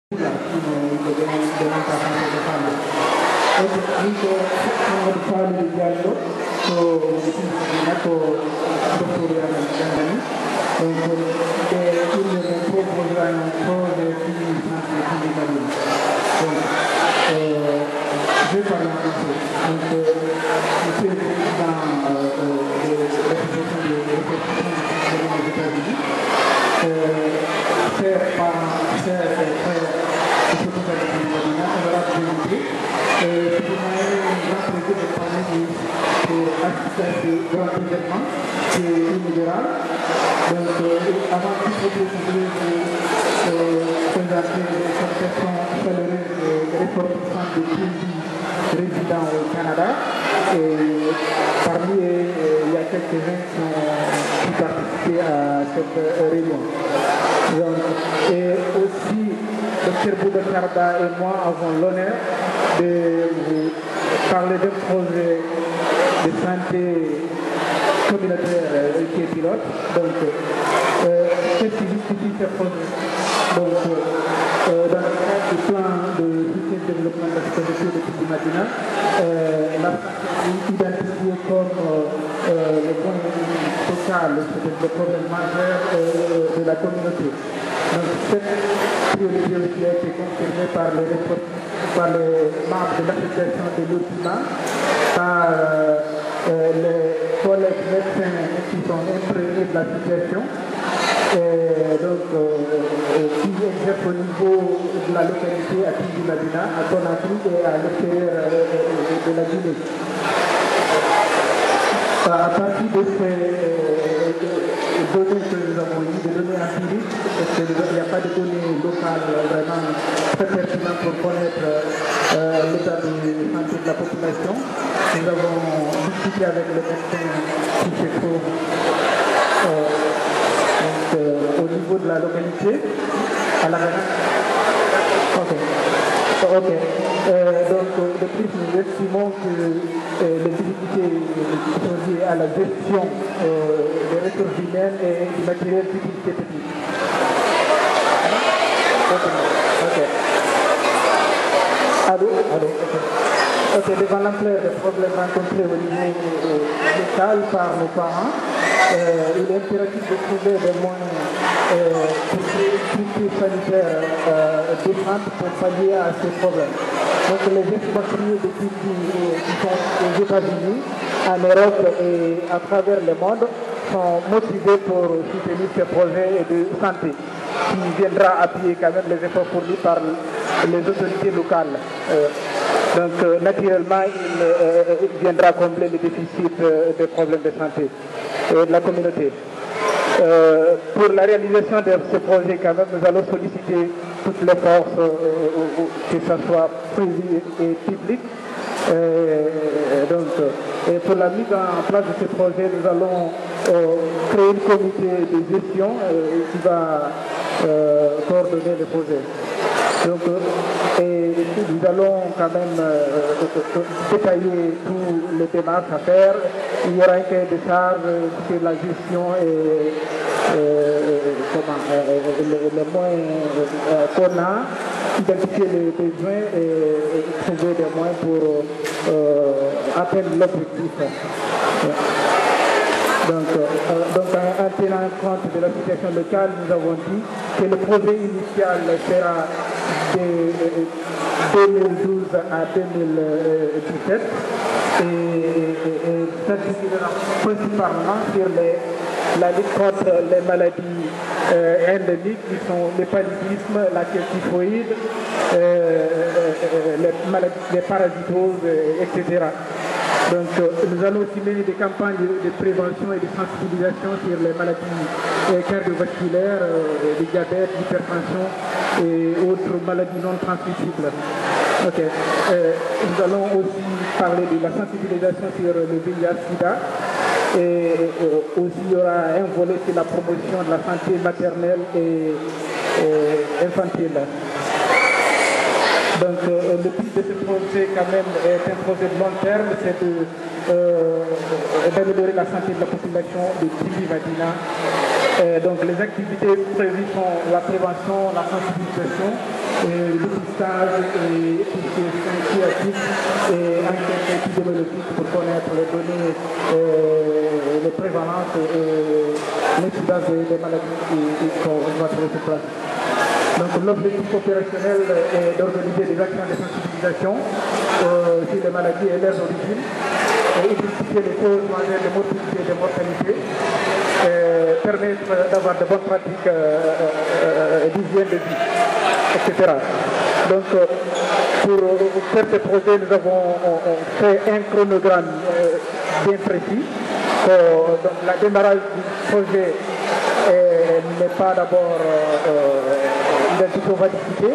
Je vais parler en français. Donc, monsieur le président de l'association de réflexion des États-Unis, chers parents, chers frères et surtout avec les Madina, honorable député, c'est pour moi un grand plaisir de parler pour assister à ce grand événement qui est inaugural. Donc, avant toute chose, je voulais vous présenter les salutations chaleureuses des ressortissants des pays résidents au Canada. Et parmi eux, il y a quelques-uns qui participent à cette réunion. Donc, et aussi, Dr Bouddha Karda et moi avons l'honneur de vous parler d'un projet de santé communautaire qui est pilote. Donc, qu'est-ce qui justifie ce projet? Donc, dans le cadre du plan de soutien de développement de la sécurité de Petit Madina, la santé est identifiée comme le point focal, c'est le problème majeur de la communauté. Donc, cette priorité a été confirmée par les membres de l'association de l'OPIMA, par les collègues médecins qui sont imprégnés de la situation, donc qui exercent au niveau de la localité à Petit Madina, à Conakry et à l'extérieur de la Guinée. À partir de ces données que nous avons eues, des données empiriques, parce qu'il n'y a pas de données locales vraiment très pertinentes pour connaître l'état de santé de la population, nous avons discuté avec les médecins qui se trouvent au niveau de la localité, à la donc, de plus, nous estimons que les difficultés qui sont liées à la gestion des ressources humaines et du matériel d'utilité technique. Devant l'ampleur des problèmes rencontrés au niveau local par nos parents, il est impératif de trouver des moyens pour créer une structure sanitaire décente pour pallier à ces problèmes. Donc les expatriés de Kiki qui sont aux États-Unis, en Europe et à travers le monde sont motivés pour soutenir ces projets de santé qui viendra appuyer quand même les efforts fournis par les autorités locales. Donc naturellement, il viendra combler les déficits des problèmes de santé de la communauté. Pour la réalisation de ce projet, quand même, nous allons solliciter toutes les forces, que ce soit privées et publiques. Et pour la mise en place de ce projet, nous allons créer un comité de gestion qui va coordonner le projet. Donc, et nous allons quand même détailler tous les démarches à faire. Il y aura un cahier de charge sur la gestion et les moyens qu'on a, identifier les besoins et trouver des moyens pour atteindre l'objectif. Donc, en tenant compte de la situation locale, nous avons dit que le projet initial sera de 2012 à 2017 et s'articulera principalement sur la lutte contre les maladies endémiques qui sont le paludisme, la typhoïde, les parasitoses, etc. Donc nous allons aussi mener des campagnes de prévention et de sensibilisation sur les maladies cardiovasculaires, le diabète, l'hypertension et autres maladies non transmissibles. Nous allons aussi parler de la sensibilisation sur le VIH-Sida et aussi il y aura un volet sur la promotion de la santé maternelle et infantile. Donc le but de ce projet quand même est un projet de long terme, c'est d'améliorer la santé de la population de Tibi Madina Donc les activités prévues sont la prévention, la sensibilisation, le dépistage et tout ce qui est scientifique et enquête épidémiologique pour connaître les données, les prévalences et l'incidence des maladies qu'on va trouver sur place. Donc l'objectif opérationnel est d'organiser des actions de sensibilisation sur les maladies et leurs origines, et identifier les causes majeures de mortalité et de mortalité, permettre d'avoir de bonnes pratiques d'hygiène de vie, etc. Donc pour faire ce projet, nous avons fait un chronogramme bien précis. Donc le démarrage du projet n'est pas d'abord identifié, on va discuter.